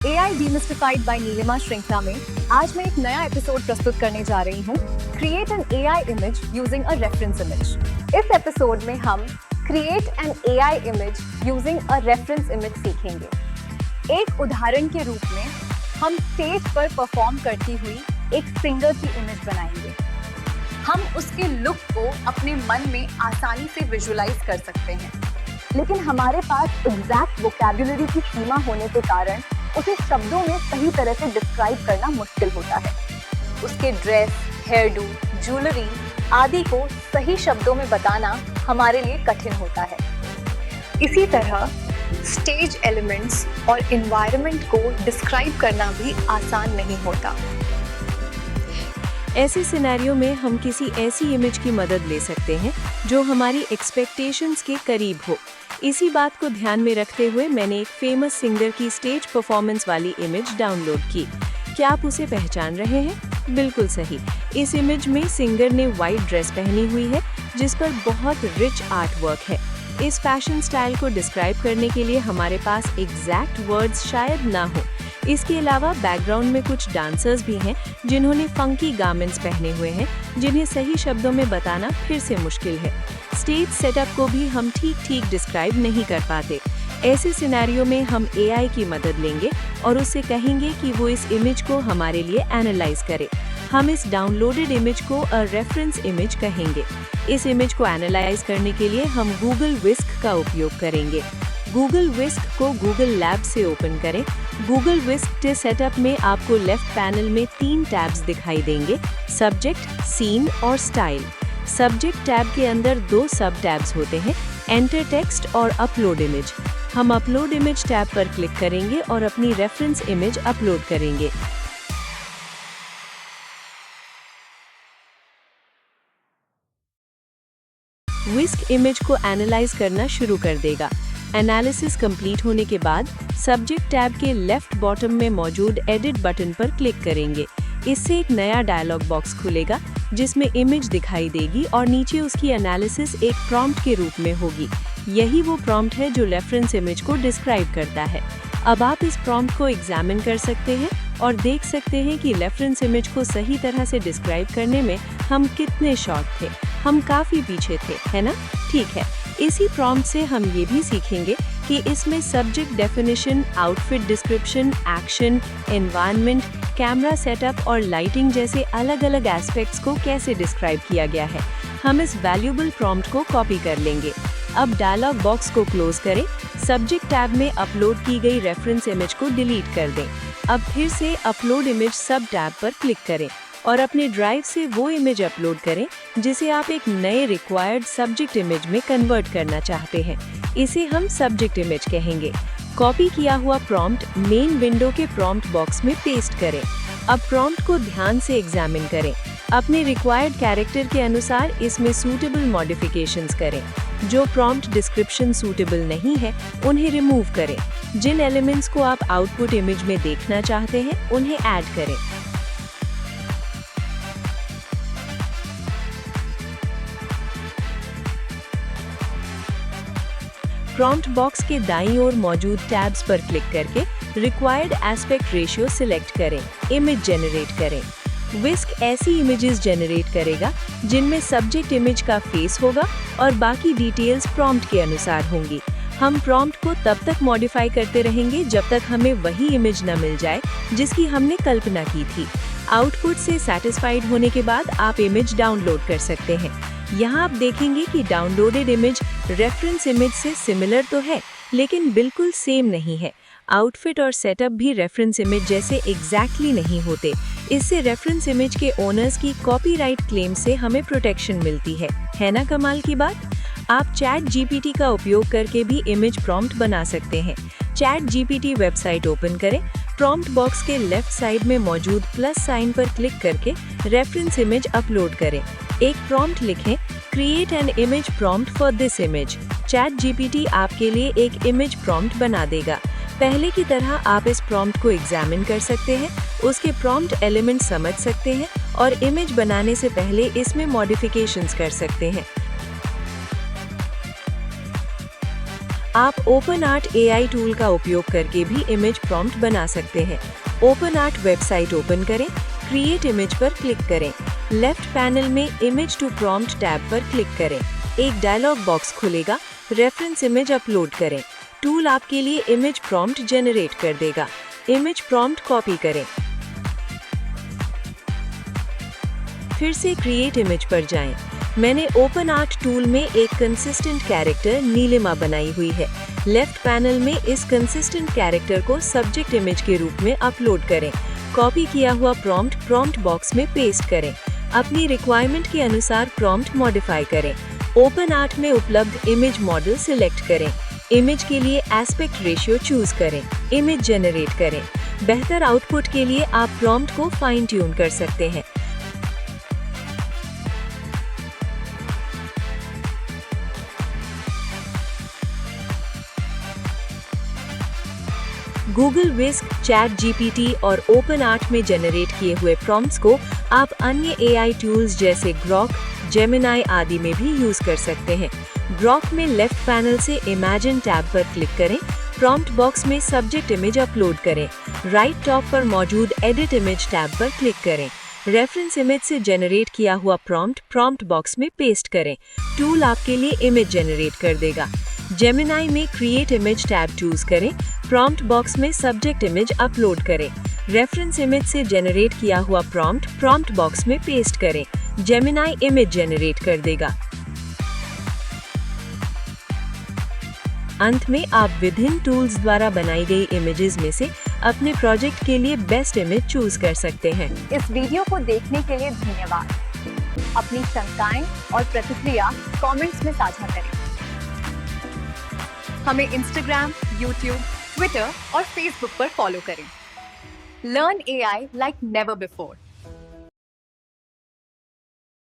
AI डीमिस्टिफाइड bye Nilima श्रृंखला में आज मैं एक नया एपिसोड प्रस्तुत करने जा रही हूँ, create an AI image using a reference image. इस एपिसोड में हम create an AI image using a reference image सीखेंगे। एक उदाहरण के रूप में हम स्टेज पर परफॉर्म करती हुई एक सिंगर की इमेज बनाएंगे। हम उसके लुक को अपने मन में आसानी से विजुअलाइज कर सकते हैं, लेकिन हमारे पास एग्जैक्ट वोकैब्युलरी की सीमा होने के कारण उसे शब्दों में सही तरह से डिस्क्राइब करना मुश्किल होता है। उसके ड्रेस, हेयर डू, ज्वेलरी आदि को सही शब्दों में बताना हमारे लिए कठिन होता है। इसी तरह स्टेज एलिमेंट्स और एनवायरनमेंट को डिस्क्राइब करना भी आसान नहीं होता। ऐसे सिनेरियो में हम किसी ऐसी इमेज की मदद ले सकते हैं जो हमारी एक्सपेक्टेशंस के करीब हो। इसी बात को ध्यान में रखते हुए मैंने एक फेमस सिंगर की स्टेज परफॉर्मेंस वाली इमेज डाउनलोड की। क्या आप उसे पहचान रहे हैं? बिल्कुल सही। इस इमेज में सिंगर ने वाइट ड्रेस पहनी हुई है जिस पर बहुत रिच आर्ट वर्क है। इस फैशन स्टाइल को डिस्क्राइब करने के लिए हमारे पास एग्जैक्ट वर्ड्स शायद ना हो। इसके अलावा बैकग्राउंड में कुछ डांसर्स भी हैं जिन्होंने फंकी गारमेंट्स पहने हुए हैं, जिन्हें सही शब्दों में बताना फिर से मुश्किल है। स्टेज सेटअप को भी हम ठीक डिस्क्राइब नहीं कर पाते। ऐसे सिनेरियो में हम AI की मदद लेंगे और उससे कहेंगे कि वो इस इमेज को हमारे लिए एनालाइज करे। हम इस डाउनलोडेड इमेज को अ रेफरेंस इमेज कहेंगे। इस इमेज को एनालाइज करने के लिए हम गूगल विस्क का उपयोग करेंगे। गूगल विस्क को गूगल लैब से ओपन करें। गूगल विस्क के सेटअप में आपको लेफ्ट पैनल में 3 टैब्स दिखाई देंगे, सब्जेक्ट, सीन और स्टाइल। सब्जेक्ट टैब के अंदर 2 सब टैब्स होते हैं, एंटर टेक्स्ट और अपलोड इमेज। हम अपलोड इमेज टैब पर क्लिक करेंगे और अपनी रेफरेंस इमेज अपलोड करेंगे। विस्क इमेज को एनालाइज करना शुरू कर देगा। एनालिसिस कंप्लीट होने के बाद सब्जेक्ट टैब के लेफ्ट बॉटम में मौजूद एडिट बटन पर क्लिक करेंगे। इससे एक नया डायलॉग बॉक्स खुलेगा जिसमें इमेज दिखाई देगी और नीचे उसकी एनालिसिस एक प्रॉम्प्ट के रूप में होगी। यही वो प्रॉम्प्ट है जो रेफरेंस इमेज को डिस्क्राइब करता है। अब आप इस प्रॉम्प्ट को एग्जामिन कर सकते हैं और देख सकते हैं कि रेफरेंस इमेज को सही तरह से डिस्क्राइब करने में हम कितने शॉर्ट थे। हम काफी पीछे थे, है ना? ठीक है। इसी प्रॉम्प्ट से हम ये भी सीखेंगे कि इसमें subject definition, outfit description, action, environment, camera setup और लाइटिंग जैसे अलग-अलग एस्पेक्ट्स को कैसे डिस्क्राइब किया गया है। हम इस वैल्यूएबल प्रॉम्प्ट को कॉपी कर लेंगे। अब डायलॉग बॉक्स को क्लोज करें। सब्जेक्ट टैब में अपलोड की गई रेफरेंस इमेज को डिलीट कर दें। अब फिर से अपलोड इमेज सब टैब पर क्लिक करें और अपने ड्राइव से वो इमेज अपलोड करें जिसे आप एक नए रिक्वायर्ड सब्जेक्ट इमेज में कन्वर्ट करना चाहते हैं। इसे हम सब्जेक्ट इमेज कहेंगे। कॉपी किया हुआ प्रॉम्प्ट मेन विंडो के प्रॉम्प्ट बॉक्स में पेस्ट करें। अब प्रॉम्प्ट को ध्यान से एग्जामिन करें। अपने रिक्वायर्ड कैरेक्टर के अनुसार इसमें सूटेबल मॉडिफिकेशंस करें। जो प्रॉम्प्ट डिस्क्रिप्शन सूटेबल नहीं है उन्हें रिमूव करें। जिन एलिमेंट्स को आप आउटपुट इमेज में देखना चाहते हैं उन्हें ऐड करें। प्रॉम्प्ट बॉक्स के दाईं ओर मौजूद टैब्स पर क्लिक करके रिक्वायर्ड एस्पेक्ट रेशियो सिलेक्ट करें। इमेज जनरेट करें। विस्क ऐसी इमेजेस जनरेट करेगा जिनमें सब्जेक्ट इमेज का फेस होगा और बाकी डिटेल्स प्रॉम्प्ट के अनुसार होंगी। हम प्रॉम्प्ट को तब तक मॉडिफाई करते रहेंगे जब तक हमें वही इमेज न मिल जाए जिसकी हमने कल्पना की थी। आउटपुट से सैटिस्फाइड होने के बाद आप इमेज डाउनलोड कर सकते हैं। यहाँ आप देखेंगे कि डाउनलोडेड इमेज रेफरेंस इमेज से सिमिलर तो है, लेकिन बिल्कुल सेम नहीं है। आउटफिट और सेटअप भी रेफरेंस इमेज जैसे एग्जैक्टली नहीं होते। इससे रेफरेंस इमेज के ओनर्स की कॉपीराइट क्लेम से हमें प्रोटेक्शन मिलती है ना कमाल की बात? आप चैट GPT का उपयोग करके भी इमेज प्रॉम्प्ट बना सकते हैं। चैट GPT वेबसाइट ओपन करें। प्रॉम्प्ट बॉक्स के लेफ्ट साइड में मौजूद प्लस साइन पर क्लिक करके रेफरेंस इमेज अपलोड करें। एक प्रॉम्प्ट लिखें, create an image prompt for this image. Chat GPT आपके लिए एक इमेज प्रॉम्प्ट बना देगा। पहले की तरह आप इस प्रॉम्प्ट को एग्जामिन कर सकते हैं, उसके प्रॉम्प्ट एलिमेंट समझ सकते हैं और इमेज बनाने से पहले इसमें मॉडिफिकेशंस कर सकते हैं। आप ओपन आर्ट AI टूल का उपयोग करके भी इमेज प्रॉम्प्ट बना सकते हैं। ओपन आर्ट वेबसाइट ओपन करें, क्रिएट इमेज पर क्लिक करें। लेफ्ट पैनल में इमेज टू प्रॉम्प्ट टैब पर क्लिक करें। एक डायलॉग बॉक्स खुलेगा, रेफरेंस इमेज अपलोड करें। टूल आपके लिए इमेज प्रॉम्प्ट जनरेट कर देगा। इमेज प्रॉम्प्ट कॉपी करें, फिर से क्रिएट इमेज पर जाएं। मैंने ओपन आर्ट टूल में एक कंसिस्टेंट कैरेक्टर नीलिमा बनाई हुई है। लेफ्ट पैनल में इस कंसिस्टेंट कैरेक्टर को सब्जेक्ट इमेज के रूप में अपलोड करें। कॉपी किया हुआ प्रॉम्प्ट बॉक्स में पेस्ट करें। अपनी रिक्वायरमेंट के अनुसार प्रॉम्प्ट मॉडिफाई करें। ओपन आर्ट में उपलब्ध इमेज मॉडल सिलेक्ट करें। इमेज के लिए एस्पेक्ट रेशियो चूज करें। इमेज जनरेट करें। बेहतर आउटपुट के लिए आप प्रॉम्प्ट को फाइन ट्यून कर सकते हैं। गूगल विस्क, चैट GPT और ओपन आर्ट में जनरेट किए हुए प्रॉम्प्ट्स को आप अन्य AI टूल्स जैसे ग्रॉक, जेमिनाई आदि में भी यूज कर सकते हैं। ग्रॉक में लेफ्ट पैनल से इमेजिन टैब पर क्लिक करें। प्रॉम्प्ट बॉक्स में सब्जेक्ट इमेज अपलोड करें। राइट टॉप पर मौजूद एडिट इमेज टैब पर क्लिक करें। रेफरेंस इमेज से जनरेट किया हुआ प्रॉम्प्ट बॉक्स में पेस्ट करें। टूल आपके लिए इमेज जनरेट कर देगा। जेमिनाई में क्रिएट इमेज टैब चूज करें। प्रॉम्प्ट बॉक्स में सब्जेक्ट इमेज अपलोड करें। रेफरेंस इमेज से जनरेट किया हुआ प्रॉम्प्ट बॉक्स में पेस्ट करें। जेमिनाई इमेज जनरेट कर देगा। अंत में आप विभिन्न टूल्स द्वारा बनाई गई इमेजेस में से अपने प्रोजेक्ट के लिए बेस्ट इमेज चूज कर सकते हैं। इस वीडियो को देखने के लिए धन्यवाद। अपनी शंकाएं और प्रतिक्रिया कमेंट्स में साझा करें। हमें इंस्टाग्राम, यूट्यूब, ट्विटर और फेसबुक पर फॉलो करें। Learn AI like never before.